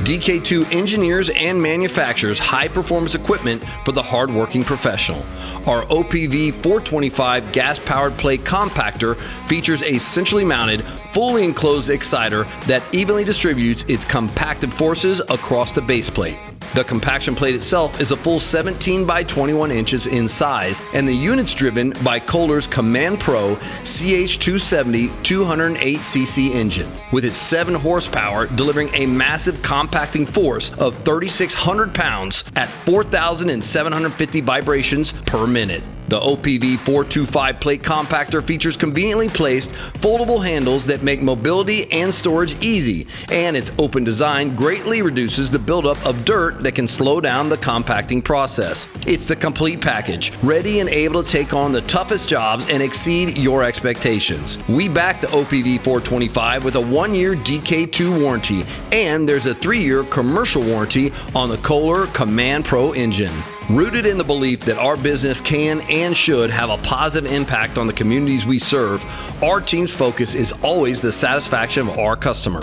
DK2 engineers and manufactures high-performance equipment for the hard-working professional. Our OPV425 gas-powered plate compactor features a centrally mounted, fully enclosed exciter that evenly distributes its compacted forces across the base plate. The compaction plate itself is a full 17 by 21 inches in size, and the unit's driven by KOHLER's Command PRO CH270 208cc engine, with its 7 horsepower delivering a massive compacting force of 3,600 pounds at 4,750 vibrations per minute. The OPV425 Plate Compactor features conveniently placed foldable handles that make mobility and storage easy, and its open design greatly reduces the buildup of dirt that can slow down the compacting process. It's the complete package, ready and able to take on the toughest jobs and exceed your expectations. We back the OPV425 with a 1-year DK2 warranty, and there's a 3-year commercial warranty on the KOHLER Command PRO engine. Rooted in the belief that our business can and should have a positive impact on the communities we serve, our team's focus is always the satisfaction of our customer.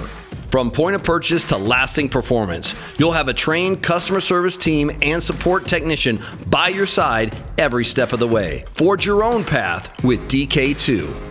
From point of purchase to lasting performance, you'll have a trained customer service team and support technician by your side every step of the way. Forge your own path with DK2.